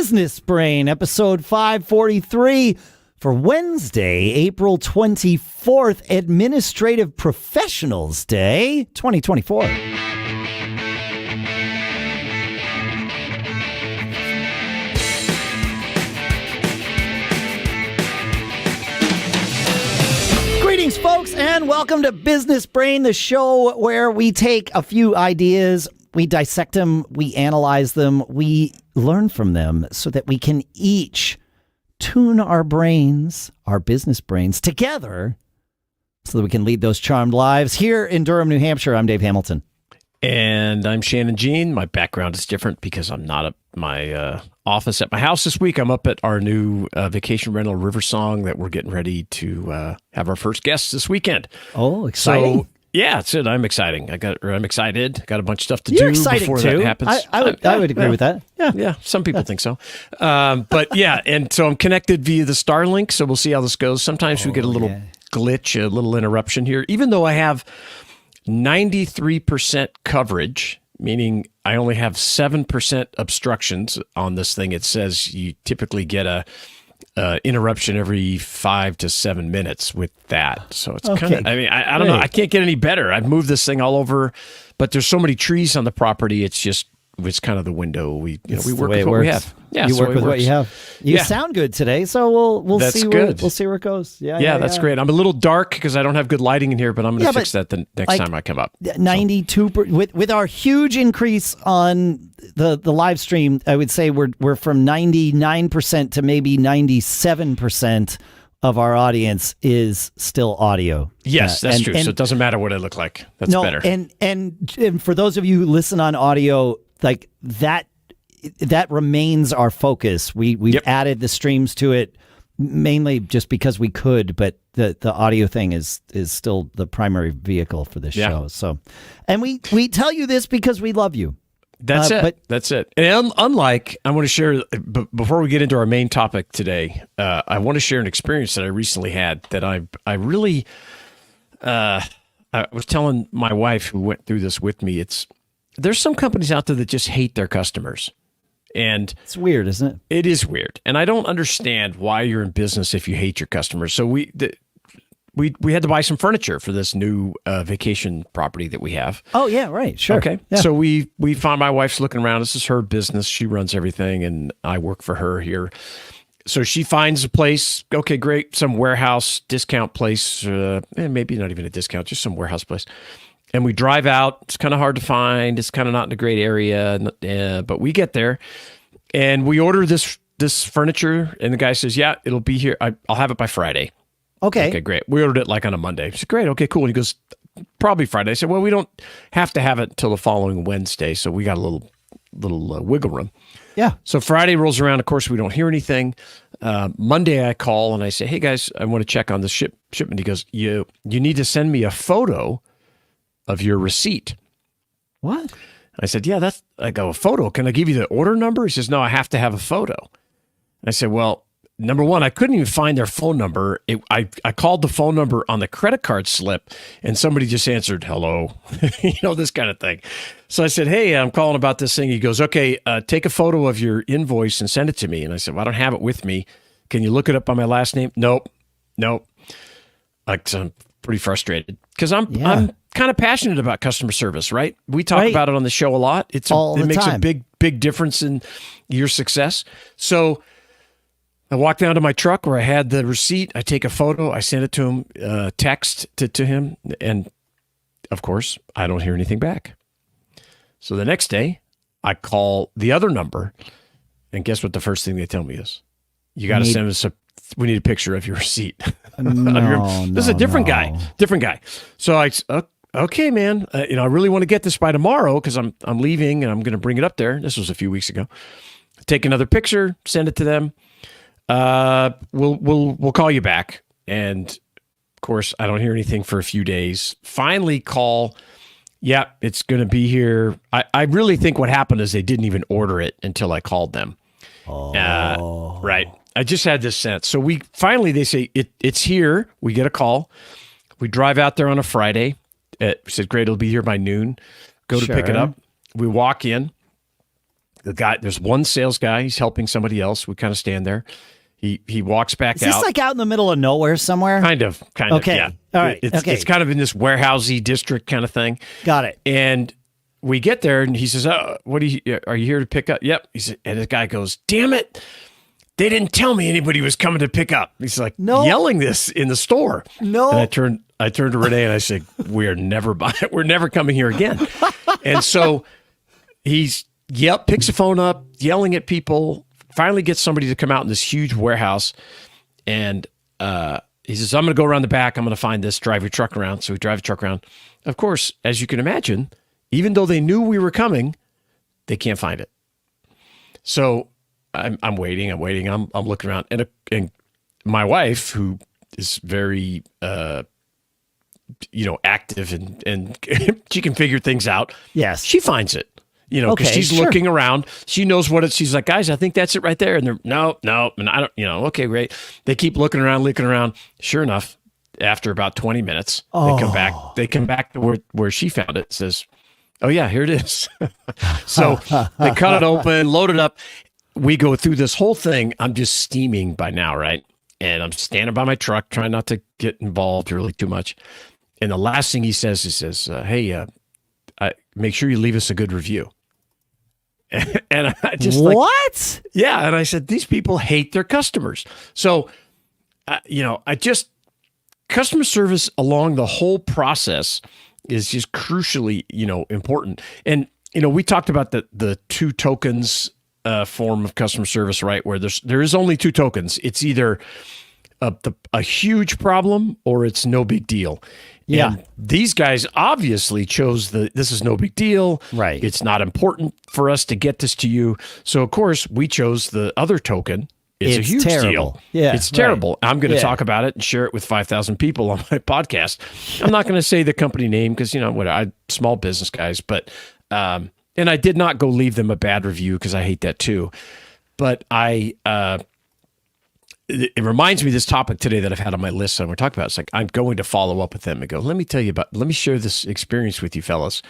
Business Brain, episode 543 for Wednesday, April 24th, Administrative Professionals Day, 2024. Greetings, folks, and welcome to Business Brain, the show where we take a few ideas, we dissect them, we analyze them, we learn from them so that we can each tune our brains, our business brains, together so that we can lead those charmed lives. Here in Durham, New Hampshire, I'm Dave Hamilton. And I'm Shannon Jean. My background is different because I'm not at my office at my house this week. I'm up at our new vacation rental Riversong that we're getting ready to have our first guests this weekend. Oh, exciting. So, yeah, that's it. I'm excited. Got a bunch of stuff to You're do excited before too. that happens. I would agree with that. Yeah, some people think so. But yeah, and so I'm connected via the Starlink, so we'll see how this goes. Sometimes we get a little glitch, a little interruption here, even though I have 93% coverage, meaning I only have 7% obstructions on this thing. It says you typically get a interruption every 5 to 7 minutes with that. So it's kind of, I don't know. I can't get any better. I've moved this thing all over, but there's so many trees on the property. It's kind of the window. We work with what we have. Yeah, you work with what you have. You sound good today, so we'll see where it goes. Yeah, that's great. I'm a little dark because I don't have good lighting in here, but I'm going to fix that the next time I come up. 92% with our huge increase on the live stream. I would say we're from 99% to maybe 97% of our audience is still audio. Yes, that's true. So it doesn't matter what I look like. That's better. And for those of you who listen on audio, like that remains our focus. We've added the streams to it mainly just because we could, but the audio thing is still the primary vehicle for this show. So, and we tell you this because we love you. That's it. And unlike, I want to share, before we get into our main topic today, I want to share an experience that I recently had that I really, I was telling my wife who went through this with me, there's some companies out there that just hate their customers. And it's weird, isn't it? It is weird. And I don't understand why you're in business if you hate your customers. So we had to buy some furniture for this new vacation property that we have. Oh, yeah, right. Sure. Okay. Yeah. So we found, my wife's looking around. This is her business. She runs everything, and I work for her here. So she finds a place. Okay, great. Some warehouse discount place. Maybe not even a discount, just some warehouse place. And we drive out. It's kind of hard to find. It's kind of not in a great area. But we get there, and we order this furniture. And the guy says, "Yeah, it'll be here. I'll have it by Friday." Okay, great. We ordered it like on a Monday. I said, "Great. Okay, cool." And he goes, "Probably Friday." I said, "Well, we don't have to have it until the following Wednesday, so we got a little wiggle room." Yeah. So Friday rolls around. Of course, we don't hear anything. Monday, I call and I say, "Hey guys, I want to check on the shipment." He goes, "You need to send me a photo of your receipt." What? I said, "Yeah, I go, a photo. Can I give you the order number?" He says, "No, I have to have a photo." I said, "Well, number one, I couldn't even find their phone number. I called the phone number on the credit card slip, and somebody just answered, 'Hello,' this kind of thing." So I said, "Hey, I'm calling about this thing." He goes, "Okay, take a photo of your invoice and send it to me." And I said, "Well, I don't have it with me. Can you look it up by my last name?" Nope. Like, I'm pretty frustrated because I'm kind of passionate about customer service, right? We talk about it on the show a lot. It makes a big difference in your success. So I walk down to my truck where I had the receipt. I take a photo. I send it to him, text to him. And of course, I don't hear anything back. So the next day, I call the other number. And guess what the first thing they tell me is? You got to send us we need a picture of your receipt. This is a different guy. So I, okay, man, I really want to get this by tomorrow because I'm leaving and I'm going to bring it up there. This was a few weeks ago. Take another picture, send it to them. We'll call you back. And of course, I don't hear anything for a few days. Finally call. Yeah, it's going to be here. I really think what happened is they didn't even order it until I called them. Right. I just had this sense. So they say it's here. We get a call. We drive out there on a Friday. We said, great, it'll be here by noon. Go to pick it up. We walk in. the guy, there's one sales guy. He's helping somebody else. We kind of stand there. He walks back out. Is this like out in the middle of nowhere somewhere? Kind of. Okay. Yeah. All right. It's kind of in this warehousey district kind of thing. Got it. And we get there, and he says, "Oh, are you here to pick up?" Yep. He said, and the guy goes, "Damn it! They didn't tell me anybody was coming to pick up." He's like yelling this in the store. No. And I turned to Renee and I said, we're never coming here again. And so he's picks the phone up, yelling at people. Finally gets somebody to come out in this huge warehouse, and he says, "I'm going to go around the back. I'm going to find this. Drive your truck around." So we drive the truck around. Of course, as you can imagine, even though they knew we were coming, they can't find it. So I'm waiting. I'm looking around, and my wife, who is very active and she can figure things out. Yes, she finds it. Because she's looking around. She knows what she's like, "Guys, I think that's it right there." And they're, no. And I don't, okay, great. They keep looking around. Sure enough, after about 20 minutes, they come back to where she found it. It says, "Oh yeah, here it is." So they cut it open, load it up. We go through this whole thing. I'm just steaming by now, right? And I'm standing by my truck, trying not to get involved really too much. And the last thing he says, "Hey, make sure you leave us a good review." And I just what? Yeah. And I said, these people hate their customers. So, customer service along the whole process is just crucially, important. And, we talked about the two tokens form of customer service, right? Where there is only two tokens. It's either a huge problem or it's no big deal. Yeah. And these guys obviously chose this is no big deal. Right. It's not important for us to get this to you. So, of course, we chose the other token. It's a huge deal. Yeah. It's terrible. Right. I'm going to talk about it and share it with 5,000 people on my podcast. I'm not going to say the company name because, small business guys. But, and I did not go leave them a bad review because I hate that too. But it reminds me of this topic today that I've had on my list. And we're talking about. It's like I'm going to follow up with them and go. Let me share this experience with you, fellas,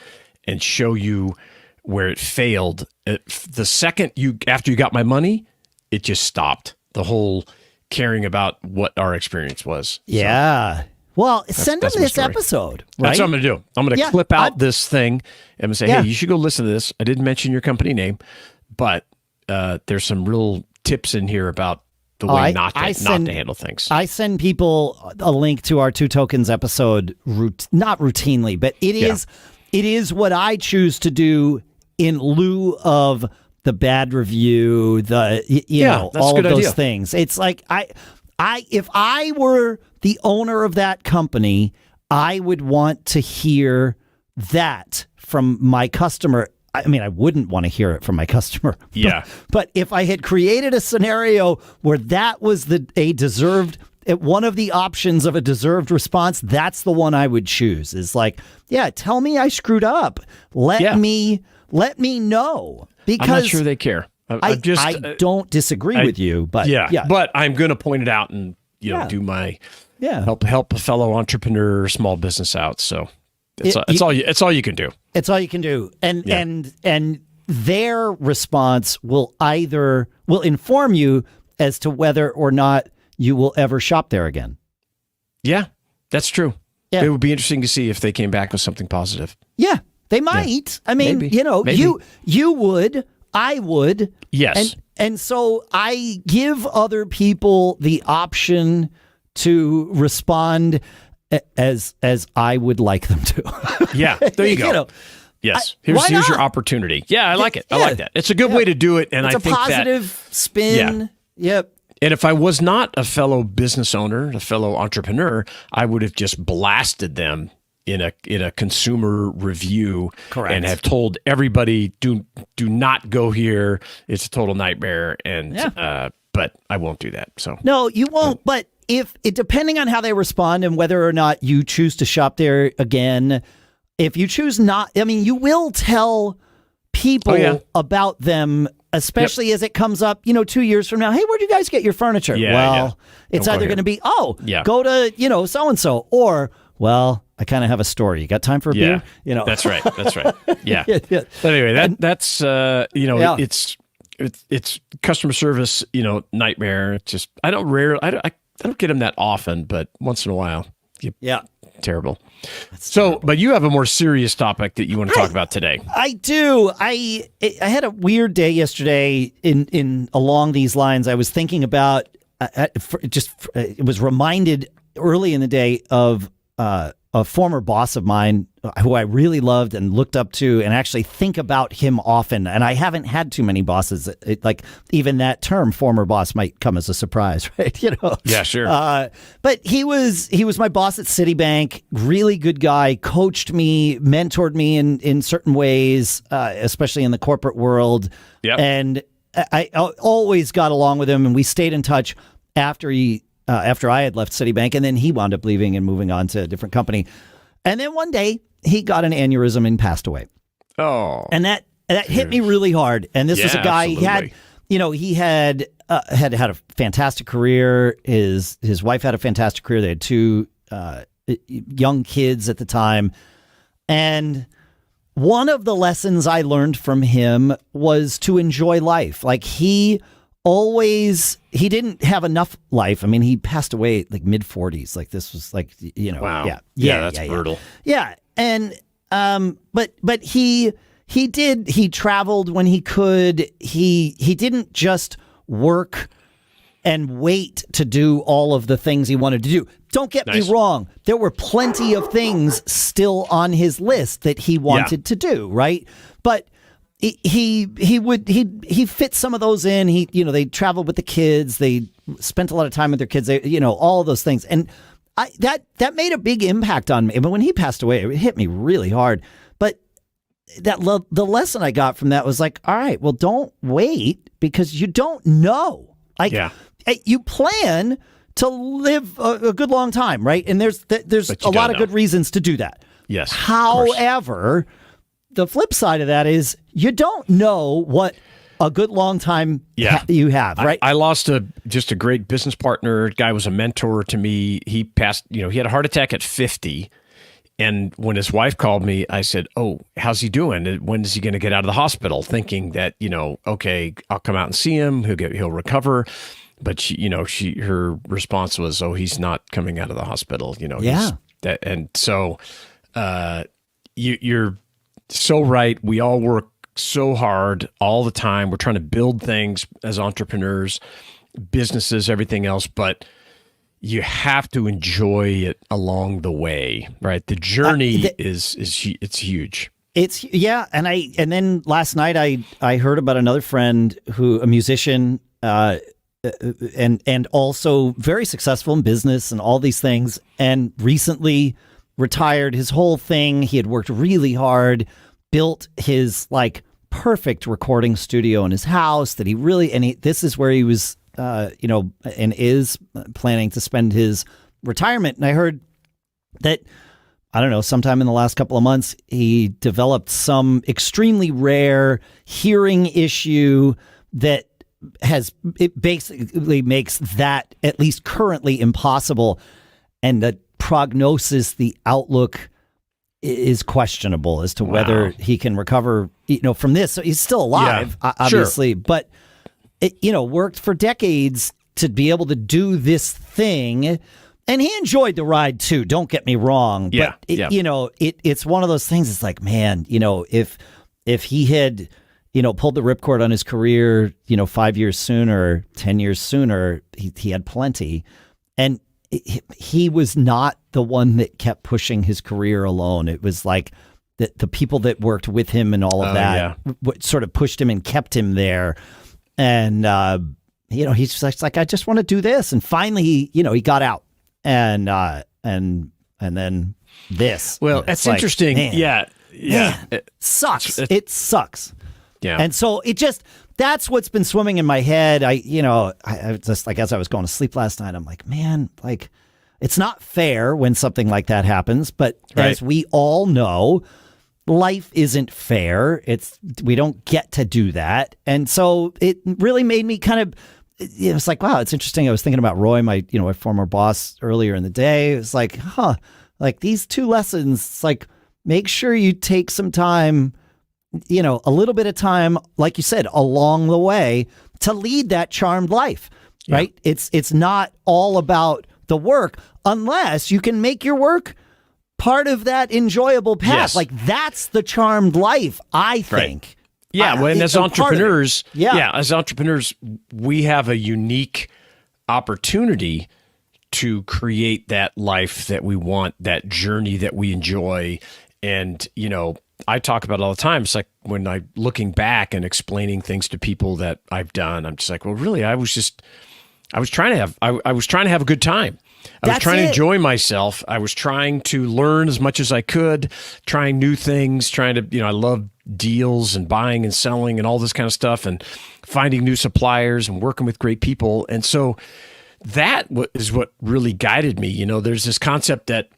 and show you where it failed. The second after you got my money, it just stopped. The whole caring about what our experience was. Yeah. So well, send them this episode. Right? That's what I'm going to do. I'm going to clip out this thing and say, "Hey, you should go listen to this. I didn't mention your company name, but there's some real tips in here about." The way not to handle things. I send people a link to our Two Tokens episode, not routinely, but it is what I choose to do in lieu of the bad review, all of those things. It's like if I were the owner of that company, I would want to hear that from my customer. I mean, I wouldn't want to hear it from my customer. But if I had created a scenario where that was one of the options of a deserved response, that's the one I would choose. Is like, tell me I screwed up. Let me know. Because I'm not sure they care. I don't disagree with you, but but I'm going to point it out and do my help a fellow entrepreneur or small business out. So. It's all you can do. It's all you can do. And their response will inform you as to whether or not you will ever shop there again. Yeah, that's true. Yeah. It would be interesting to see if they came back with something positive. Yeah, they might. Yeah. I mean, maybe. You would, I would. Yes. And so I give other people the option to respond as I would like them to. Yeah, there you go. Yes, here's your opportunity. Yeah, I like it. I like that. It's a good way to do it, and it's I think a positive spin. Yeah. Yep. And if I was not a fellow business owner, a fellow entrepreneur, I would have just blasted them in a consumer review. Correct. And have told everybody do not go here. It's a total nightmare. And but I won't do that. So no, you won't. But depending on how they respond and whether or not you choose to shop there again, if you choose not, I mean, you will tell people about them, especially as it comes up, 2 years from now. Hey, where'd you guys get your furniture? It's either going to be, go to, so-and-so, or, well, I kind of have a story. You got time for a beer? That's right. Yeah. But anyway, that's it's customer service, nightmare. It's just I don't get them that often, but once in a while. Terrible. Terrible. But you have a more serious topic that you want to talk about today. I do. I had a weird day yesterday in along these lines. I was thinking about it was reminded early in the day of a former boss of mine who I really loved and looked up to, and actually think about him often. And I haven't had too many bosses. Like even that term, former boss, might come as a surprise, right? Yeah, sure. But he was my boss at Citibank. Really good guy. Coached me, mentored me in certain ways, especially in the corporate world. Yep. And I always got along with him, and we stayed in touch after I had left Citibank, and then he wound up leaving and moving on to a different company. And then one day he got an aneurysm and passed away. Oh, and that hit me really hard. And this was a guy he had a fantastic career. His wife had a fantastic career. They had two young kids at the time, and one of the lessons I learned from him was to enjoy life. Like he didn't have enough life. I mean, he passed away like mid-40s. Like this was like, wow. Yeah, that's brutal. Yeah. And but he traveled when he could. He didn't just work and wait to do all of the things he wanted to do. Don't get me wrong. There were plenty of things still on his list that he wanted to do, right? But he fit some of those in. They traveled with the kids. They spent a lot of time with their kids. They, all of those things. And that made a big impact on me. But when he passed away, it hit me really hard. But the lesson I got from that was like, all right, well, don't wait, because you don't know. Like, you plan to live a good long time, right? And there's a lot of good reasons to do that. Yes. However, the flip side of that is you don't know what a good long time you have, right? I lost just a great business partner. Guy was a mentor to me. He passed, he had a heart attack at 50. And when his wife called me, I said, "Oh, how's he doing? When is he going to get out of the hospital?" Thinking that, okay, I'll come out and see him. He'll recover. But her response was, "Oh, he's not coming out of the hospital." And so you're so right. We all work so hard all the time. We're trying to build things as entrepreneurs, businesses, everything else, but you have to enjoy it along the way, right? The journey it's huge. And then last night I heard about another friend a musician, and also very successful in business and all these things, and recently retired. His whole thing, he had worked really hard, built his perfect recording studio in his house that this is where he was and is planning to spend his retirement. And I heard that, I don't know, sometime in the last couple of months, he developed some extremely rare hearing issue that it basically makes that, at least currently, impossible. And the prognosis, the outlook is questionable as to whether he can recover, from this. So he's still alive, obviously, but worked for decades to be able to do this thing. And he enjoyed the ride too. Don't get me wrong. But it's one of those things. It's like, man, if he had, pulled the ripcord on his career, 5 years sooner, 10 years sooner, he had plenty. And he was not the one that kept pushing his career alone. It was like the people that worked with him and all of that sort of pushed him and kept him there. And, he's just like, I just want to do this. And finally, he got out and then this. Well, that's interesting. Man, it sucks. It sucks. Yeah. And so that's what's been swimming in my head. I just as I was going to sleep last night, I'm like, man, it's not fair when something like that happens. But as we all know, life isn't fair. We don't get to do that. And so it really made me kind of, it's like, wow, it's interesting. I was thinking about Roy, my former boss, earlier in the day. It was like, Like these 2 lessons, it's like, make sure you take some time, a little bit of time, like you said, along the way to lead that charmed life, right? Yeah. It's not all about the work unless you can make your work part of that enjoyable path. Yes. Like that's the charmed life, I think. Right. Yeah, and as entrepreneurs, as entrepreneurs, we have a unique opportunity to create that life that we want, that journey that we enjoy. And, I talk about it all the time. It's like when I'm looking back and explaining things to people that I've done, I'm just like, well, really, I was trying to have a good time. I was trying to enjoy myself. I was trying to learn as much as I could, trying new things, I love deals and buying and selling and all this kind of stuff and finding new suppliers and working with great people. And so that is what really guided me. There's this concept that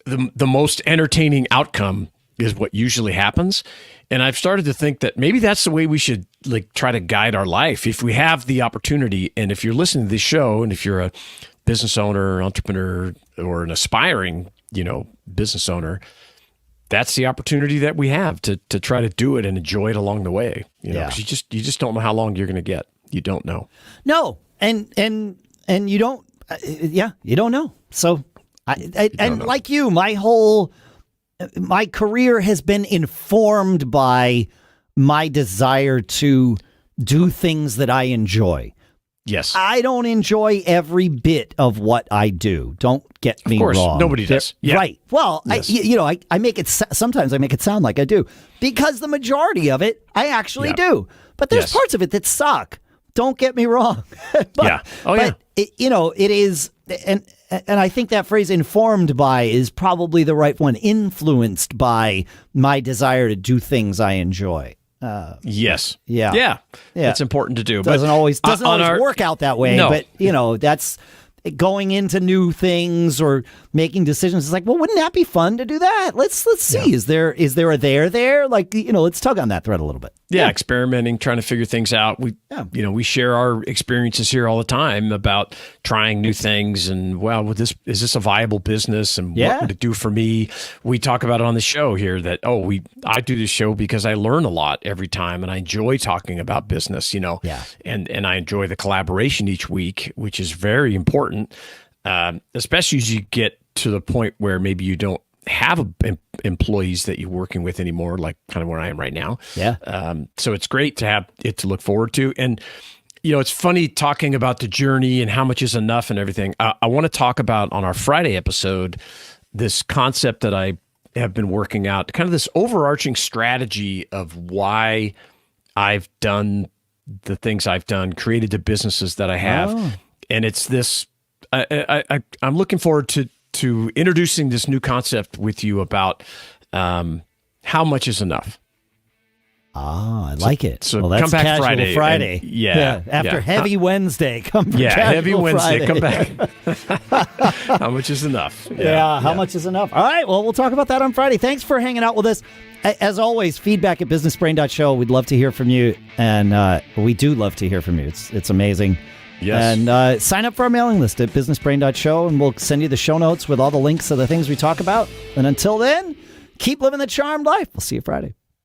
the most entertaining outcome is what usually happens. And I've started to think that maybe that's the way we should try to guide our life. If we have the opportunity, and if you're listening to this show, and if you're a business owner, entrepreneur, or an aspiring, business owner, that's the opportunity that we have to try to do it and enjoy it along the way. Because you just don't know how long you're going to get. You don't know. No, and you don't. You don't know. So, like you, my career has been informed by my desire to do things that I enjoy. Yes. I don't enjoy every bit of what I do. Don't get me wrong. Of course, nobody does. Yeah. Right. Well, yes. I make it, sometimes I make it sound like I do, because the majority of it I actually do. But there's parts of it that suck. Don't get me wrong. But it is, and I think that phrase "informed by" is probably the right one. Influenced by my desire to do things I enjoy. Yes. Yeah. It's important to do. Doesn't always work out that way. No. But that's going into new things or making decisions. It's like, well, wouldn't that be fun to do that? Let's see. Yeah. Is there a there? Like, let's tug on that thread a little bit. Yeah, experimenting, trying to figure things out. We share our experiences here all the time about trying new things and, is this a viable business and what would it do for me? We talk about it on the show here that, I do this show because I learn a lot every time and I enjoy talking about business, and I enjoy the collaboration each week, which is very important, especially as you get to the point where maybe you don't have employees that you're working with anymore, like kind of where I am right now. Yeah. So it's great to have it to look forward to. And, it's funny talking about the journey and how much is enough and everything. I want to talk about on our Friday episode, this concept that I have been working out, kind of this overarching strategy of why I've done the things I've done, created the businesses that I have. Oh. And it's this, I'm looking forward to introducing this new concept with you about how much is enough. I like it. So that's come back Casual Friday. After Heavy Wednesday, come back. Heavy Wednesday, Friday. come back. How much is enough? How much is enough? All right, well, we'll talk about that on Friday. Thanks for hanging out with us. As always, feedback at businessbrain.show. We'd love to hear from you, and we do love to hear from you. It's amazing. Yes. And sign up for our mailing list at businessbrain.show, and we'll send you the show notes with all the links to the things we talk about. And until then, keep living the charmed life. We'll see you Friday.